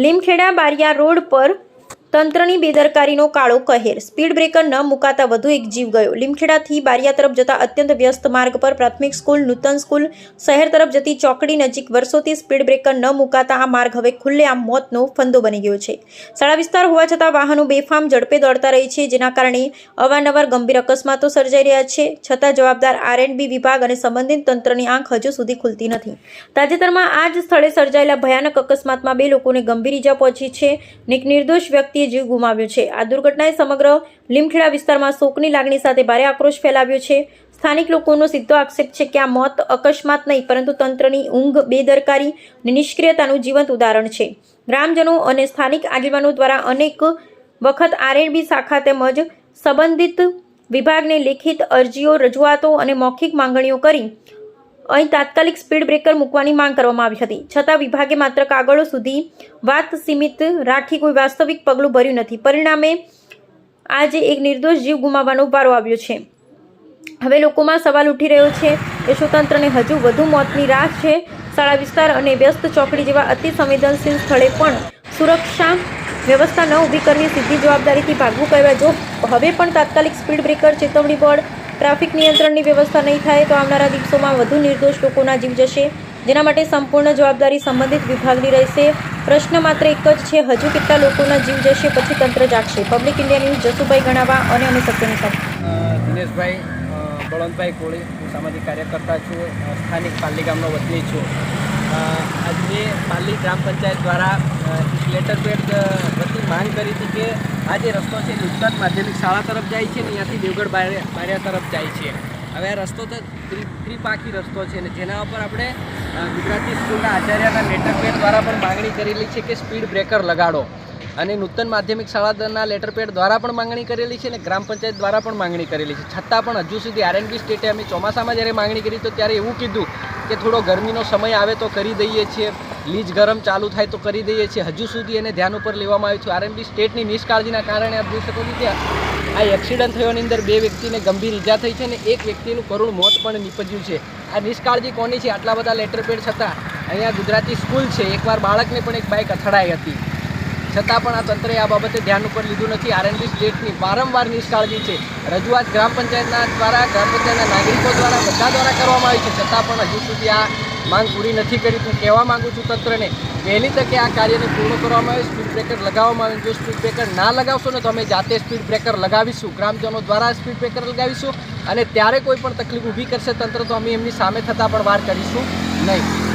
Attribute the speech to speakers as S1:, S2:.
S1: Limkheda Bariya road પર તંત્રની બેદરકારીનો કાળો કહેર. સ્પીડ બ્રેકર ન મુકાતા વધુ એક જીવ ગયો. લીમખેડાથી બારિયા તરફ જતા અત્યંત વ્યસ્ત માર્ગ પર પ્રાથમિક સ્કૂલ, નૂતન સ્કૂલ, શહેર તરફ જતી ચોકડી નજીક વર્ષોથી સ્પીડ બ્રેકર ન મુકાતા આ માર્ગ હવે ખુલ્લેઆમ મોતનો ફંદો બની ગયો છે. શાળા વિસ્તાર હોવા છતાં વાહનો બેફામ ઝડપે દોડતા રહે છે, જેના કારણે અવારનવાર ગંભીર અકસ્માતો સર્જાઈ રહ્યા છે. છતાં જવાબદાર R&B વિભાગ અને સંબંધિત તંત્રની આંખ હજુ સુધી ખુલતી નથી. તાજેતરમાં આ જ સ્થળે સર્જાયેલા ભયાનક અકસ્માતમાં 2 લોકોને ગંભીર ઈજા પહોંચી છે અને એક નિર્દોષ વ્યક્તિએ જીવ ગુમાવ્યો છે. આ દુર્ઘટનાએ સમગ્ર લીમખેડા વિસ્તારમાં શોકની લાગણી સાથે ભારે આક્રોશ ફેલાવ્યો છે. સ્થાનિક લોકોનો સીધો આક્ષેપ છે કે આ મોત અકસ્માત નહીં, પરંતુ તંત્રની ઊંઘ, બેદરકારી અને નિષ્ક્રિયતાનું જીવંત ઉદાહરણ છે. ગ્રામજનો અને સ્થાનિક આગેવાનો દ્વારા અનેક વખત R&B શાખા તેમજ સંબંધિત વિભાગને લેખિત અરજીઓ, રજૂઆતો અને મૌખિક માંગણીઓ કરી અહીં તાત્કાલિક સ્પીડ બ્રેકર મૂકવાની માંગ કરવામાં આવી હતી. છતાં વિભાગે માત્ર કાગળો સુધી વાત સીમિત રાખી કોઈ વાસ્તવિક પગલું ભર્યું નથી. પરિણામે આજે એક નિર્દોષ જીવ ગુમાવવાનો વારો આવ્યો છે. હવે લોકોમાં સવાલ ઉઠી રહ્યો છે કે શું તંત્રને હજુ વધુ મોતની રાહ છે? શાળા વિસ્તાર અને વ્યસ્ત ચોકડી જેવા અતિ સંવેદનશીલ સ્થળે પણ સુરક્ષા વ્યવસ્થા ન ઊભી કરવી, સીધી જવાબદારીથી ભાગવું કહેવાય. જો હવે પણ તાત્કાલિક સ્પીડ બ્રેકર, ચેતવણી બોર્ડ, ટ્રાફિક નિયંત્રણની વ્યવસ્થા નહીં થાય તો આવનારા દિવસોમાં વધુ નિર્દોષ લોકોના જીવ જશે, જેના માટે સંપૂર્ણ જવાબદારી સંબંધિત વિભાગની રહેશે. પ્રશ્ન માત્ર એક જ છે, હજુ કેટલા લોકોના જીવ જશે પછી તંત્ર જાગશે? પબ્લિક ઇન્ડિયા ન્યૂઝ, જસુભાઈ ગણાવા અને અમે સત્યની સાથે.
S2: દિનેશભાઈ બળવંતભાઈ કોળી, હું સામાજિક કાર્યકર્તા છું, સ્થાનિક પાલી ગામનો વતની છું. આજે પાલી ગ્રામ પંચાયત દ્વારા એક લેટર પેડ વતી માંગ કરી હતી કે આ જે રસ્તો છે નૂતન માધ્યમિક શાળા તરફ જાય છે ને અહીંયાથી દેવગઢ બારિયા તરફ જાય છે. હવે આ રસ્તો તો ત્રિપાખી રસ્તો છે ને જેના ઉપર આપણે ગુજરાતી સ્કૂલના આચાર્યના લેટર પેડ દ્વારા પણ માંગણી કરેલી છે કે સ્પીડ બ્રેકર લગાડો, અને નૂતન માધ્યમિક શાળાના લેટર પેડ દ્વારા પણ માંગણી કરેલી છે અને ગ્રામ પંચાયત દ્વારા પણ માંગણી કરેલી છે. છતાં પણ હજુ સુધી R&B સ્ટેટે અમે ચોમાસામાં જ્યારે માંગણી કરી તો ત્યારે એવું કીધું કે થોડો ગરમીનો સમય આવે તો કરી દઈએ છીએ, લીજ ગરમ ચાલુ થાય તો કરી દઈએ છીએ. હજુ સુધી એને ધ્યાન ઉપર લેવામાં આવ્યું છે. R&B સ્ટેટની નિષ્કાળજીના કારણે આપ જોઈ શકો છો કે આ એક્સિડન્ટ થયોની અંદર 2 વ્યક્તિને ગંભીર ઈજા થઈ છે અને 1 વ્યક્તિનું કરુણ મોત પણ નીપજ્યું છે. આ નિષ્કાળજી કોની છે? આટલા બધા લેટર પેડ છતાં અહીંયા ગુજરાતી સ્કૂલ છે, એકવાર બાળકને પણ એક બાઇક અથડાઈ હતી, છતાં પણ આ તંત્રએ આ બાબતે ધ્યાન ઉપર લીધું નથી. R&B સ્ટેટની વારંવાર નિષ્કાળજી છે. રજૂઆત ગ્રામ પંચાયતના દ્વારા, ગ્રામ પંચાયતના નાગરિકો દ્વારા, બધા દ્વારા કરવામાં આવી છે, છતાં પણ હજુ સુધી આ માંગ પૂરી નથી કરી. હું કહેવા માગું છું તંત્રને, વહેલી તકે આ કાર્યને પૂર્ણ કરવામાં આવે, સ્પીડ બ્રેકર લગાવવામાં આવે. જો સ્પીડ બ્રેકર ના લગાવશો ને તો અમે જાતે સ્પીડ બ્રેકર લગાવીશું, ગ્રામજનો દ્વારા સ્પીડ બ્રેકર લગાવીશું, અને ત્યારે કોઈ પણ તકલીફ ઊભી કરશે તંત્ર તો અમે એમની સામે થતાં પણ વાર કરીશું નહીં.